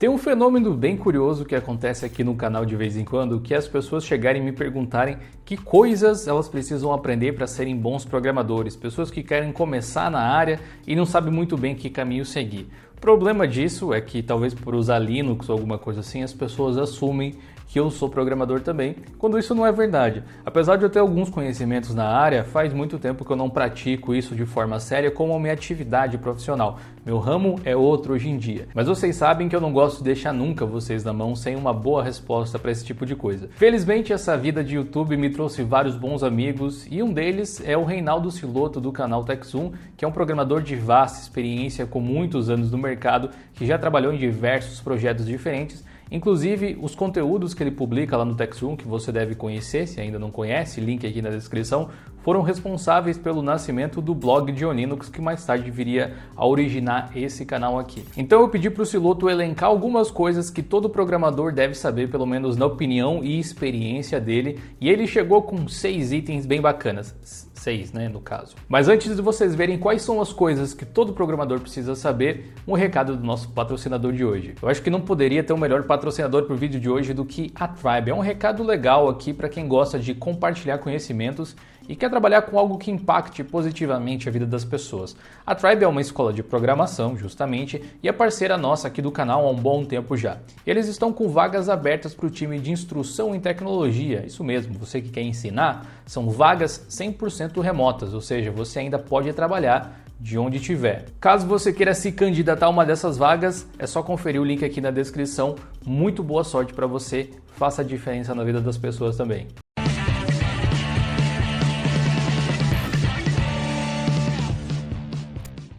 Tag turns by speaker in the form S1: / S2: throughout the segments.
S1: Tem um fenômeno bem curioso que acontece aqui no canal de vez em quando, que é as pessoas chegarem e me perguntarem que coisas elas precisam aprender para serem bons programadores, pessoas que querem começar na área e não sabem muito bem que caminho seguir. O problema disso é que talvez por usar Linux ou alguma coisa assim, as pessoas assumem que eu sou programador também, quando isso não é verdade. Apesar de eu ter alguns conhecimentos na área, faz muito tempo que eu não pratico isso de forma séria como a minha atividade profissional. Meu ramo é outro hoje em dia. Mas vocês sabem que eu não gosto de deixar nunca vocês na mão sem uma boa resposta para esse tipo de coisa. Felizmente essa vida de YouTube me trouxe vários bons amigos e um deles é o Reinaldo Siloto do canal TechZoom, que é um programador de vasta experiência com muitos anos no mercado, que já trabalhou em diversos projetos diferentes. Inclusive, os conteúdos que ele publica lá no TechZoom, que você deve conhecer, se ainda não conhece, link aqui na descrição, foram responsáveis pelo nascimento do blog de Linux, que mais tarde viria a originar esse canal aqui. Então eu pedi para o Siloto elencar algumas coisas que todo programador deve saber, pelo menos na opinião e experiência dele, e ele chegou com 6 itens bem bacanas. 6, né, no caso. Mas antes de vocês verem quais são as coisas que todo programador precisa saber, um recado do nosso patrocinador de hoje. Eu acho que não poderia ter um melhor patrocinador para o vídeo de hoje do que a Tribe. É um recado legal aqui para quem gosta de compartilhar conhecimentos e quer trabalhar com algo que impacte positivamente a vida das pessoas. A Tribe é uma escola de programação, justamente, e é parceira nossa aqui do canal há um bom tempo já. Eles estão com vagas abertas para o time de instrução em tecnologia. Isso mesmo, você que quer ensinar, são vagas 100% remotas, ou seja, você ainda pode trabalhar de onde estiver. Caso você queira se candidatar a uma dessas vagas, é só conferir o link aqui na descrição. Muito boa sorte para você, faça a diferença na vida das pessoas também.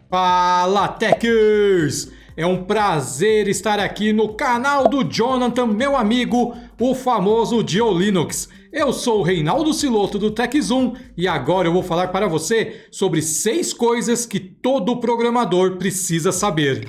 S2: Fala, Techers! É um prazer estar aqui no canal do Jonathan, meu amigo, o famoso GeoLinux. Eu sou o Reinaldo Siloto do TechZoom e agora eu vou falar para você sobre 6 coisas que todo programador precisa saber.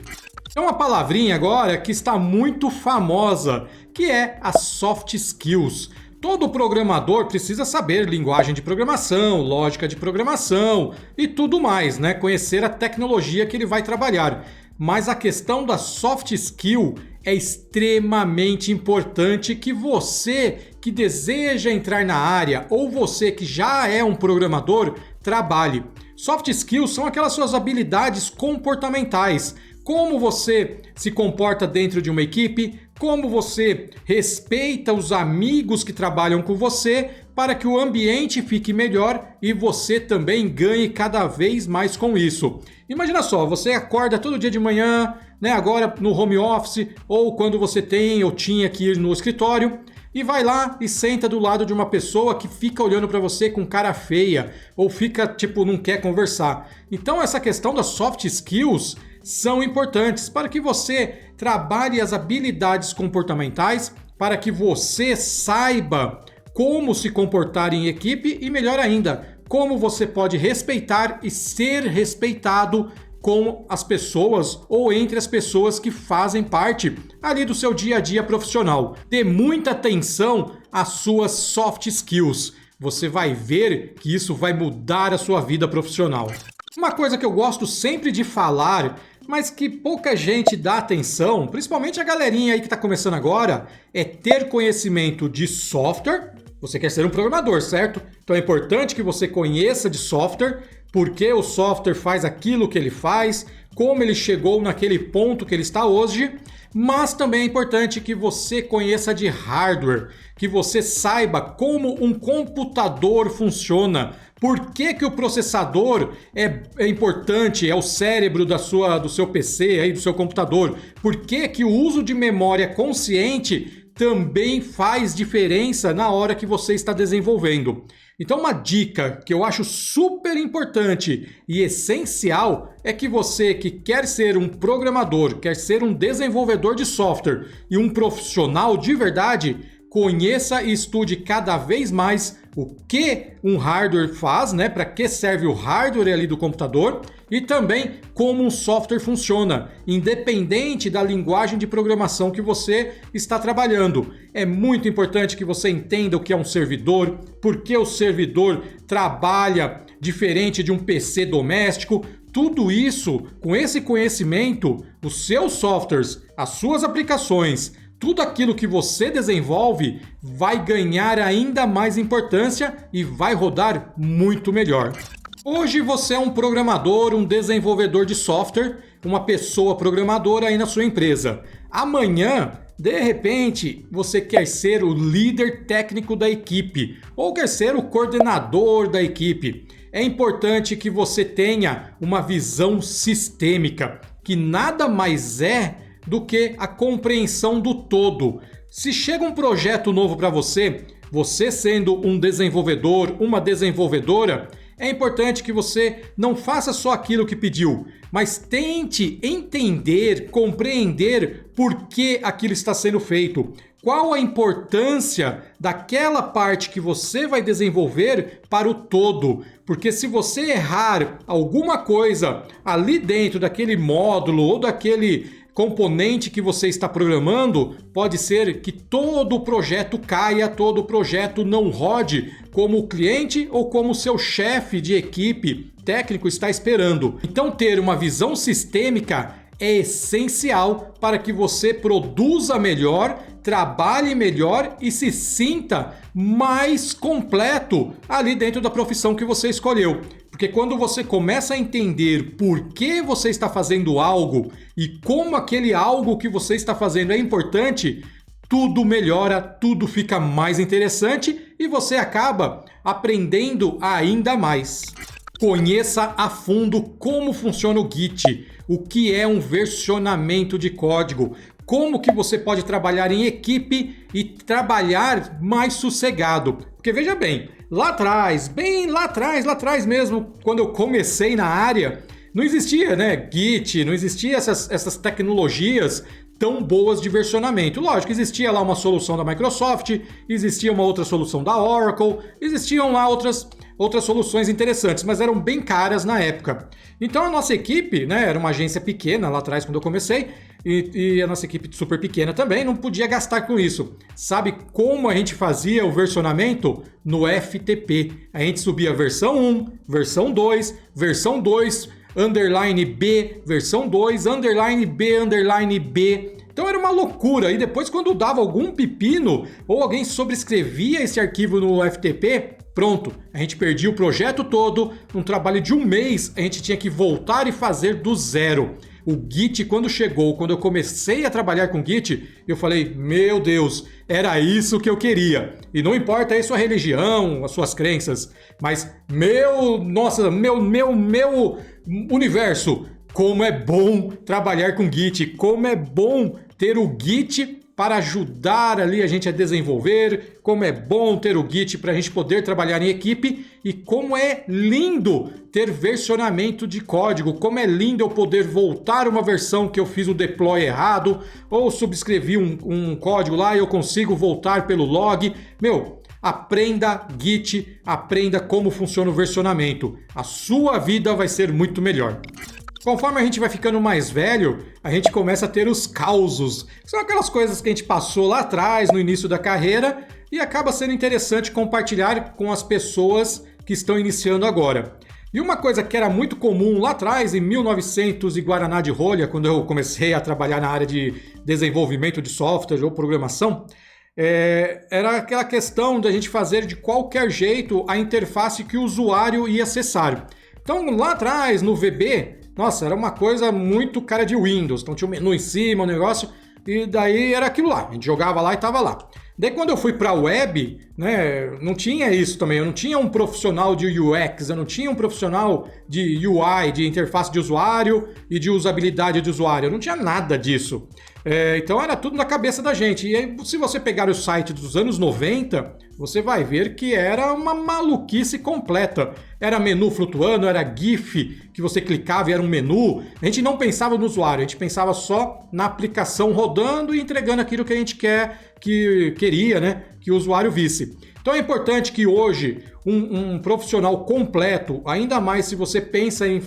S2: É uma palavrinha agora que está muito famosa, que é as soft skills. Todo programador precisa saber linguagem de programação, lógica de programação e tudo mais, né? Conhecer a tecnologia que ele vai trabalhar. Mas a questão da soft skill é extremamente importante que você que deseja entrar na área ou você que já é um programador trabalhe. Soft skills são aquelas suas habilidades comportamentais. Como você se comporta dentro de uma equipe, como você respeita os amigos que trabalham com você para que o ambiente fique melhor e você também ganhe cada vez mais com isso. Imagina só, você acorda todo dia de manhã, né, agora no home office ou quando você tem ou tinha que ir no escritório e vai lá e senta do lado de uma pessoa que fica olhando para você com cara feia ou fica tipo não quer conversar. Então essa questão das soft skills são importantes para que você trabalhe as habilidades comportamentais, para que você saiba como se comportar em equipe e, melhor ainda, como você pode respeitar e ser respeitado com as pessoas ou entre as pessoas que fazem parte ali do seu dia a dia profissional. Dê muita atenção às suas soft skills. Você vai ver que isso vai mudar a sua vida profissional. Uma coisa que eu gosto sempre de falar, mas que pouca gente dá atenção, principalmente a galerinha aí que está começando agora, é ter conhecimento de software. Você quer ser um programador, certo? Então é importante que você conheça de software, por que o software faz aquilo que ele faz, como ele chegou naquele ponto que ele está hoje, mas também é importante que você conheça de hardware, que você saiba como um computador funciona, por que o processador é importante, é o cérebro do seu PC, aí, do seu computador, por que o uso de memória consciente também faz diferença na hora que você está desenvolvendo. Então uma dica que eu acho super importante e essencial é que você que quer ser um programador, quer ser um desenvolvedor de software e um profissional de verdade, conheça e estude cada vez mais o que um hardware faz, né? Para que serve o hardware ali do computador e também como um software funciona, independente da linguagem de programação que você está trabalhando. É muito importante que você entenda o que é um servidor, por que o servidor trabalha diferente de um PC doméstico. tudo isso, com esse conhecimento, os seus softwares, as suas aplicações, tudo aquilo que você desenvolve vai ganhar ainda mais importância e vai rodar muito melhor. Hoje você é um programador, um desenvolvedor de software, uma pessoa programadora aí na sua empresa. Amanhã, de repente, você quer ser o líder técnico da equipe ou quer ser o coordenador da equipe. É importante que você tenha uma visão sistêmica, que nada mais é do que a compreensão do todo. Se chega um projeto novo para você, você sendo um desenvolvedor, uma desenvolvedora, é importante que você não faça só aquilo que pediu, mas tente entender, compreender por que aquilo está sendo feito. Qual a importância daquela parte que você vai desenvolver para o todo? Porque se você errar alguma coisa ali dentro daquele módulo ou daquele componente que você está programando, pode ser que todo o projeto caia, todo o projeto não rode como o cliente ou como o seu chefe de equipe técnico está esperando. Então, ter uma visão sistêmica é essencial para que você produza melhor, trabalhe melhor e se sinta mais completo ali dentro da profissão que você escolheu. Porque quando você começa a entender por que você está fazendo algo e como aquele algo que você está fazendo é importante, tudo melhora, tudo fica mais interessante e você acaba aprendendo ainda mais. Conheça a fundo como funciona o Git, o que é um versionamento de código, como que você pode trabalhar em equipe e trabalhar mais sossegado. Porque veja bem, lá atrás, bem lá atrás mesmo, quando eu comecei na área, não existia, né, Git, não existia essas tecnologias tão boas de versionamento. Lógico, existia lá uma solução da Microsoft, existia uma outra solução da Oracle, existiam lá outras soluções interessantes, mas eram bem caras na época. Então a nossa equipe, né, era uma agência pequena lá atrás quando eu comecei, e a nossa equipe super pequena também, não podia gastar com isso. Sabe como a gente fazia o versionamento? No FTP. A gente subia versão 1, versão 2, versão 2, underline B, versão 2, underline B, underline B. Então era uma loucura. E depois, quando dava algum pepino ou alguém sobrescrevia esse arquivo no FTP, pronto, a gente perdia o projeto todo. Num trabalho de um mês, a gente tinha que voltar e fazer do zero. O Git, quando chegou, quando eu comecei a trabalhar com Git, eu falei, meu Deus, era isso que eu queria. E não importa aí sua religião, as suas crenças, mas meu universo, como é bom trabalhar com Git, como é bom ter o Git para ajudar ali a gente a desenvolver, como é bom ter o Git para a gente poder trabalhar em equipe e como é lindo ter versionamento de código, como é lindo eu poder voltar uma versão que eu fiz o deploy errado ou subscrevi um código lá e eu consigo voltar pelo log. Meu, aprenda Git, aprenda como funciona o versionamento. A sua vida vai ser muito melhor. Conforme a gente vai ficando mais velho, a gente começa a ter os causos. São aquelas coisas que a gente passou lá atrás, no início da carreira, e acaba sendo interessante compartilhar com as pessoas que estão iniciando agora. E uma coisa que era muito comum lá atrás, em 1900 e Guaraná de rolha, quando eu comecei a trabalhar na área de desenvolvimento de software ou programação, era aquela questão da gente fazer de qualquer jeito a interface que o usuário ia acessar. Então, lá atrás, no VB, nossa, era uma coisa muito cara de Windows. Então tinha um menu em cima, um negócio, e daí era aquilo lá. A gente jogava lá e tava lá. Daí quando eu fui para a web, né, não tinha isso também. Eu não tinha um profissional de UX, eu não tinha um profissional de UI, de interface de usuário e de usabilidade de usuário. Eu não tinha nada disso. Então era tudo na cabeça da gente. E aí, se você pegar o site dos anos 90, você vai ver que era uma maluquice completa. Era menu flutuando, era GIF que você clicava e era um menu. A gente não pensava no usuário, a gente pensava só na aplicação rodando e entregando aquilo que a gente queria, né, que o usuário visse. Então é importante que hoje um profissional completo, ainda mais se você pensa em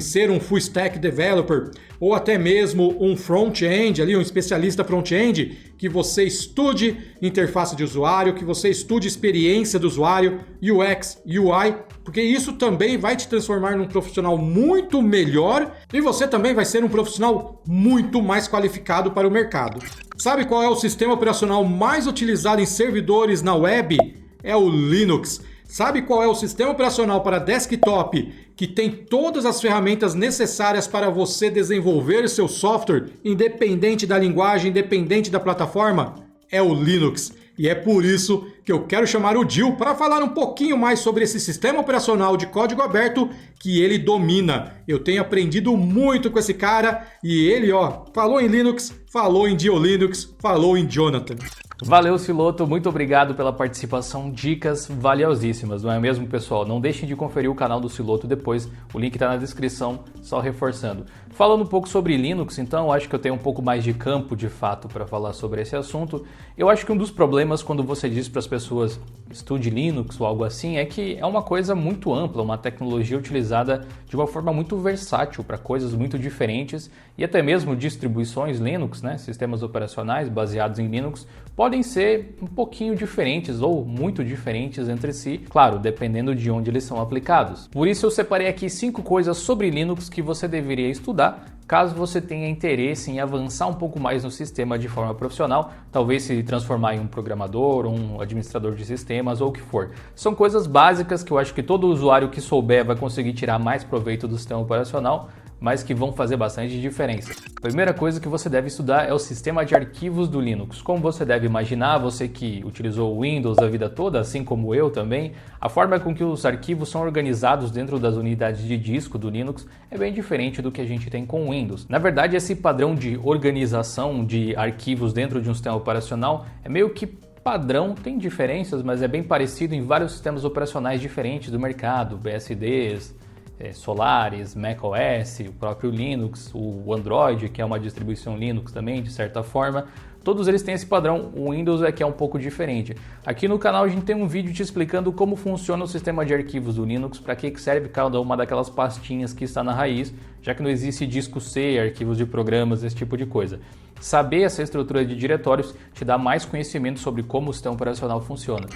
S2: ser um full stack developer ou até mesmo um front-end, ali, um especialista front-end, que você estude interface de usuário, que você estude experiência do usuário, UX, UI, porque isso também vai te transformar num profissional muito melhor e você também vai ser um profissional muito mais qualificado para o mercado. Sabe qual é o sistema operacional mais utilizado em servidores na web? É o Linux. Sabe qual é o sistema operacional para desktop que tem todas as ferramentas necessárias para você desenvolver seu software, independente da linguagem, independente da plataforma? É o Linux. E é por isso que eu quero chamar o Gil para falar um pouquinho mais sobre esse sistema operacional de código aberto que ele domina. Eu tenho aprendido muito com esse cara e ele, falou em Linux, falou em Gil Linux, falou em Jonathan.
S1: Valeu, Siloto, muito obrigado pela participação, dicas valiosíssimas, não é mesmo, pessoal? Não deixem de conferir o canal do Siloto depois, o link está na descrição, só reforçando. Falando um pouco sobre Linux, então, acho que eu tenho um pouco mais de campo, de fato, para falar sobre esse assunto. Eu acho que um dos problemas quando você diz para as pessoas estude Linux ou algo assim, é que é uma coisa muito ampla, uma tecnologia utilizada de uma forma muito versátil para coisas muito diferentes e até mesmo distribuições Linux, né, sistemas operacionais baseados em Linux, podem ser um pouquinho diferentes ou muito diferentes entre si, claro, dependendo de onde eles são aplicados. Por isso eu separei aqui 5 coisas sobre Linux que você deveria estudar caso você tenha interesse em avançar um pouco mais no sistema de forma profissional, talvez se transformar em um programador, um administrador de sistemas ou o que for. São coisas básicas que eu acho que todo usuário que souber vai conseguir tirar mais proveito do sistema operacional, mas que vão fazer bastante diferença. A primeira coisa que você deve estudar é o sistema de arquivos do Linux. Como você deve imaginar, você que utilizou o Windows a vida toda, assim como eu também, a forma com que os arquivos são organizados dentro das unidades de disco do Linux é bem diferente do que a gente tem com o Windows. Na verdade, esse padrão de organização de arquivos dentro de um sistema operacional é meio que padrão, tem diferenças, mas é bem parecido em vários sistemas operacionais diferentes do mercado, BSDs, Solaris, macOS, o próprio Linux, o Android, que é uma distribuição Linux também, de certa forma. Todos eles têm esse padrão, o Windows é que é um pouco diferente. Aqui no canal a gente tem um vídeo te explicando como funciona o sistema de arquivos do Linux, para que serve cada uma daquelas pastinhas que está na raiz, já que não existe disco C, arquivos de programas, esse tipo de coisa. Saber essa estrutura de diretórios te dá mais conhecimento sobre como o sistema operacional funciona.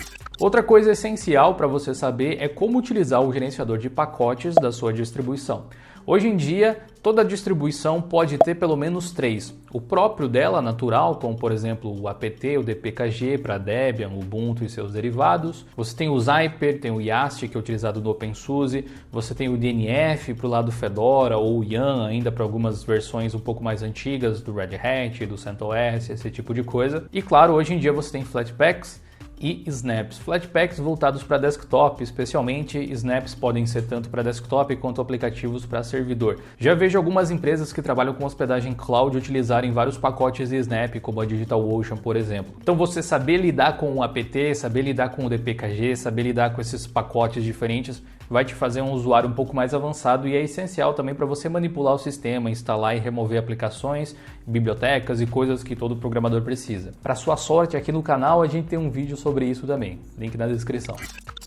S1: Outra coisa essencial para você saber é como utilizar o gerenciador de pacotes da sua distribuição. Hoje em dia, toda distribuição pode ter pelo menos 3. O próprio dela, natural, como por exemplo o apt, o dpkg para Debian, Ubuntu e seus derivados. Você tem o Zyper, tem o YaST, que é utilizado no OpenSUSE. Você tem o DNF para o lado Fedora ou o Yum ainda para algumas versões um pouco mais antigas do Red Hat, do CentOS, esse tipo de coisa. E claro, hoje em dia você tem Flatpaks e snaps. Flatpaks voltados para desktop, especialmente snaps podem ser tanto para desktop quanto aplicativos para servidor. Já vejo algumas empresas que trabalham com hospedagem cloud utilizarem vários pacotes de snap, como a DigitalOcean, por exemplo. Então você saber lidar com o apt, saber lidar com o dpkg, saber lidar com esses pacotes diferentes vai te fazer um usuário um pouco mais avançado e é essencial também para você manipular o sistema, instalar e remover aplicações, bibliotecas e coisas que todo programador precisa. Para sua sorte, aqui no canal a gente tem um vídeo sobre isso também, link na descrição.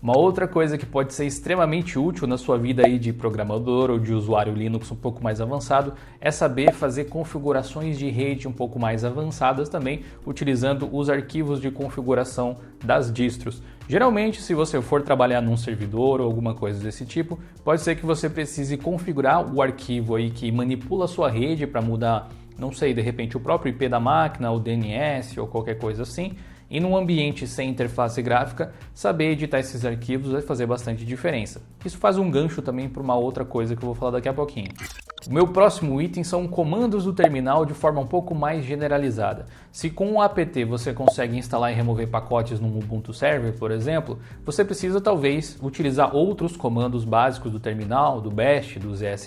S1: Uma outra coisa que pode ser extremamente útil na sua vida aí de programador ou de usuário Linux um pouco mais avançado é saber fazer configurações de rede um pouco mais avançadas também, utilizando os arquivos de configuração das distros. Geralmente, se você for trabalhar num servidor ou alguma coisa desse tipo, pode ser que você precise configurar o arquivo aí que manipula a sua rede para mudar, não sei, de repente o próprio IP da máquina, o DNS ou qualquer coisa assim. E num ambiente sem interface gráfica, saber editar esses arquivos vai fazer bastante diferença. Isso faz um gancho também para uma outra coisa que eu vou falar daqui a pouquinho. O meu próximo item são comandos do terminal de forma um pouco mais generalizada. Se com o apt você consegue instalar e remover pacotes no Ubuntu Server, por exemplo, você precisa talvez utilizar outros comandos básicos do terminal, do bash, do zsh,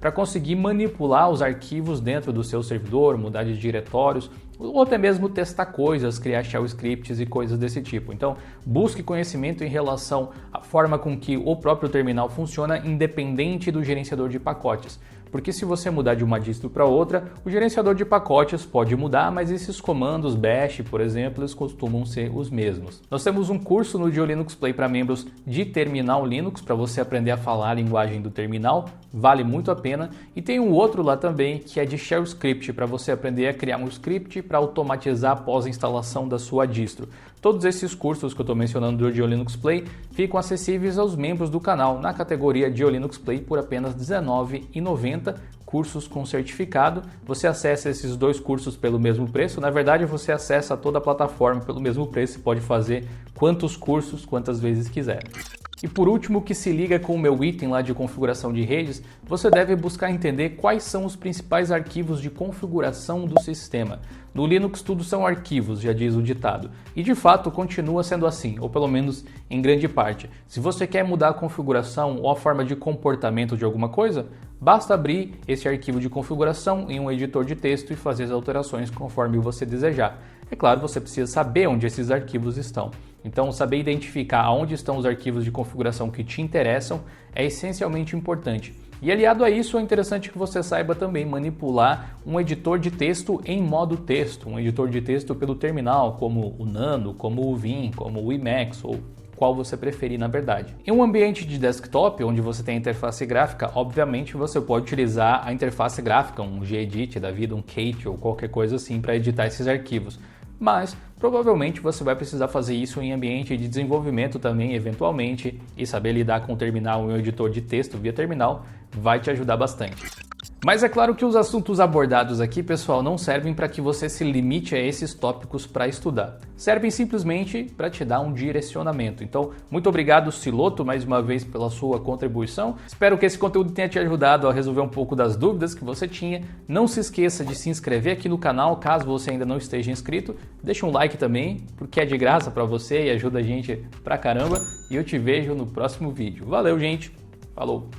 S1: para conseguir manipular os arquivos dentro do seu servidor, mudar de diretórios, ou até mesmo testar coisas, criar shell scripts e coisas desse tipo. Então, busque conhecimento em relação à forma com que o próprio terminal funciona, independente do gerenciador de pacotes. porque se você mudar de uma distro para outra, o gerenciador de pacotes pode mudar, mas esses comandos bash, por exemplo, eles costumam ser os mesmos. Nós temos um curso no GeoLinux Play para membros de terminal Linux, para você aprender a falar a linguagem do terminal, vale muito a pena. E tem um outro lá também que é de Shell Script, para você aprender a criar um script para automatizar a pós-instalação da sua distro. Todos esses cursos que eu estou mencionando do GeoLinux Play ficam acessíveis aos membros do canal na categoria GeoLinux Play por apenas R$19,90, cursos com certificado. Você acessa esses dois cursos pelo mesmo preço. Na verdade, você acessa toda a plataforma pelo mesmo preço e pode fazer quantos cursos, quantas vezes quiser. E por último, que se liga com o meu item lá de configuração de redes, você deve buscar entender quais são os principais arquivos de configuração do sistema. No Linux tudo são arquivos, já diz o ditado. E de fato continua sendo assim, ou pelo menos em grande parte. Se você quer mudar a configuração ou a forma de comportamento de alguma coisa, basta abrir esse arquivo de configuração em um editor de texto e fazer as alterações conforme você desejar. É claro, você precisa saber onde esses arquivos estão. Então, saber identificar onde estão os arquivos de configuração que te interessam é essencialmente importante. E aliado a isso, é interessante que você saiba também manipular um editor de texto em modo texto, um editor de texto pelo terminal, como o Nano, como o Vim, como o Emacs ou qual você preferir na verdade. Em um ambiente de desktop, onde você tem a interface gráfica, obviamente você pode utilizar a interface gráfica, um Gedit da vida, um Kate ou qualquer coisa assim para editar esses arquivos. Mas provavelmente você vai precisar fazer isso em ambiente de desenvolvimento também, eventualmente, e saber lidar com o terminal e o editor de texto via terminal vai te ajudar bastante. Mas é claro que os assuntos abordados aqui, pessoal, não servem para que você se limite a esses tópicos para estudar. Servem simplesmente para te dar um direcionamento. Então, muito obrigado, Siloto, mais uma vez pela sua contribuição. Espero que esse conteúdo tenha te ajudado a resolver um pouco das dúvidas que você tinha. Não se esqueça de se inscrever aqui no canal, caso você ainda não esteja inscrito. Deixa um like também, porque é de graça para você e ajuda a gente pra caramba. E eu te vejo no próximo vídeo. Valeu, gente! Falou!